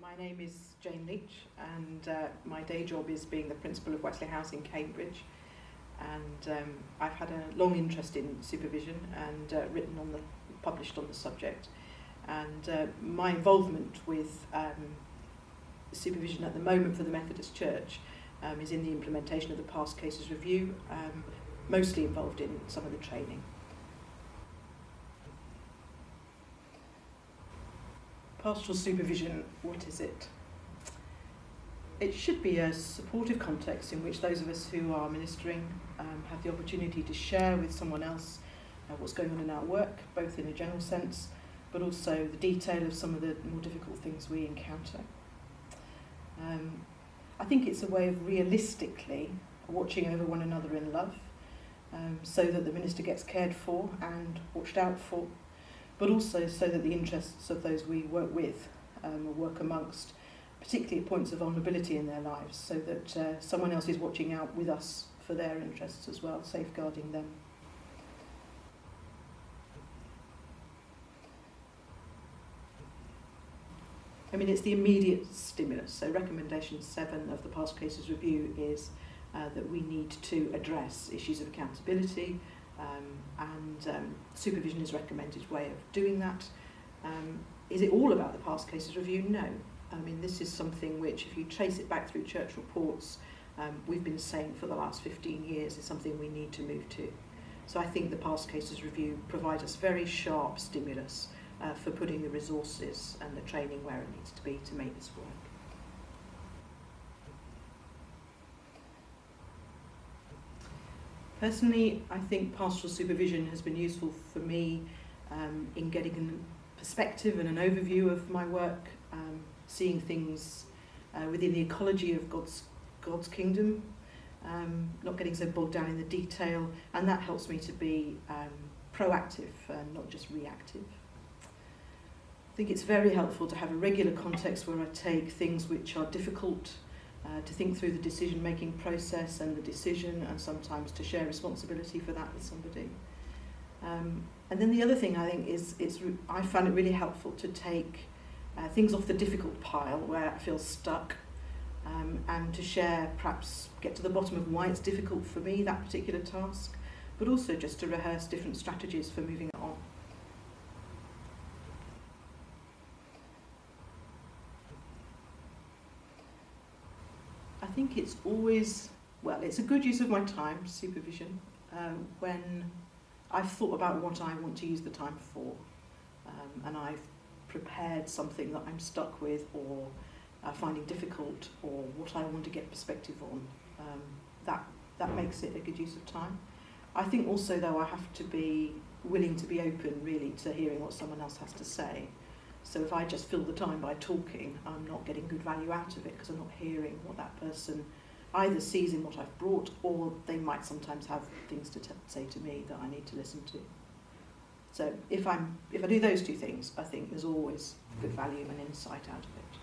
My name is Jane Leach, and my day job is being the principal of Wesley House in Cambridge. And I've had a long interest in supervision and published on the subject. And my involvement with supervision at the moment for the Methodist Church is in the implementation of the past cases review, mostly involved in some of the training. Pastoral supervision, what is it? It should be a supportive context in which those of us who are ministering have the opportunity to share with someone else what's going on in our work, both in a general sense, but also the detail of some of the more difficult things we encounter. I think it's a way of realistically watching over one another in love, so that the minister gets cared for and watched out for, but also so that the interests of those we work with or work amongst, particularly at points of vulnerability in their lives, so that someone else is watching out with us for their interests as well, safeguarding them. I mean, it's the immediate stimulus. So recommendation 7 of the past cases review is that we need to address issues of accountability, and supervision is a recommended way of doing that. Is it all about the past cases review? No. I mean, this is something which, if you trace it back through church reports, we've been saying for the last 15 years is something we need to move to. So I think the past cases review provides us very sharp stimulus for putting the resources and the training where it needs to be to make this work. Personally, I think pastoral supervision has been useful for me in getting a perspective and an overview of my work, seeing things within the ecology of God's kingdom, not getting so bogged down in the detail, and that helps me to be proactive and not just reactive. I think it's very helpful to have a regular context where I take things which are difficult to think through the decision-making process and the decision, and sometimes to share responsibility for that with somebody. And then the other thing I think is I found it really helpful to take things off the difficult pile where I feel stuck, and to share, perhaps get to the bottom of why it's difficult for me, that particular task, but also just to rehearse different strategies for moving it on. I think it's always, it's a good use of my time, supervision, when I've thought about what I want to use the time for, and I've prepared something that I'm stuck with or finding difficult, or what I want to get perspective on. That makes it a good use of time. I think also, though, I have to be willing to be open, really, to hearing what someone else has to say. So if I just fill the time by talking, I'm not getting good value out of it, because I'm not hearing what that person either sees in what I've brought, or they might sometimes have things to say to me that I need to listen to. So if I do those two things, I think there's always good value and insight out of it.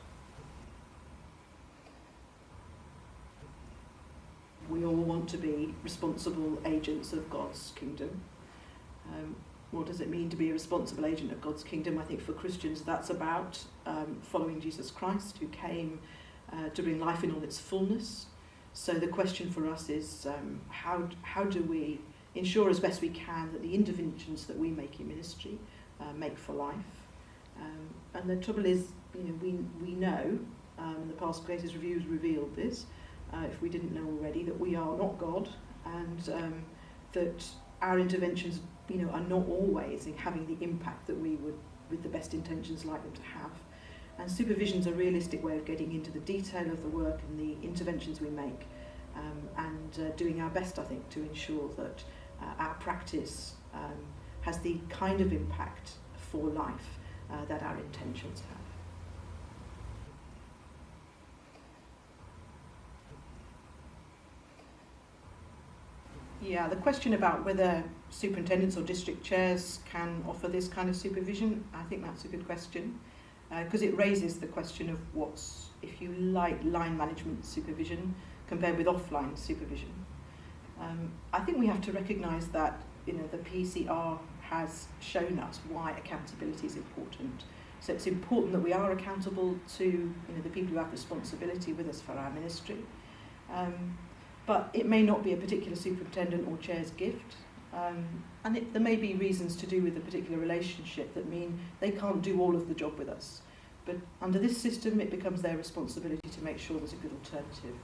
We all want to be responsible agents of God's kingdom. What does it mean to be a responsible agent of God's kingdom? I think for Christians that's about following Jesus Christ, who came to bring life in all its fullness. So the question for us is how do we ensure as best we can that the interventions that we make in ministry make for life? And the trouble is, we know, and the past cases reviews revealed this, if we didn't know already, that we are not God, and that our interventions are not always in having the impact that we would, with the best intentions, like them to have. And supervision is a realistic way of getting into the detail of the work and the interventions we make, and doing our best, I think, to ensure that our practice has the kind of impact for life that our intentions have. Yeah, the question about whether superintendents or district chairs can offer this kind of supervision, I think that's a good question, because it raises the question of what's, if you like, line management supervision compared with offline supervision. I think we have to recognise that the PCR has shown us why accountability is important. So it's important that we are accountable to the people who have responsibility with us for our ministry. But it may not be a particular superintendent or chair's gift. And there may be reasons to do with a particular relationship that mean they can't do all of the job with us. But under this system, it becomes their responsibility to make sure there's a good alternative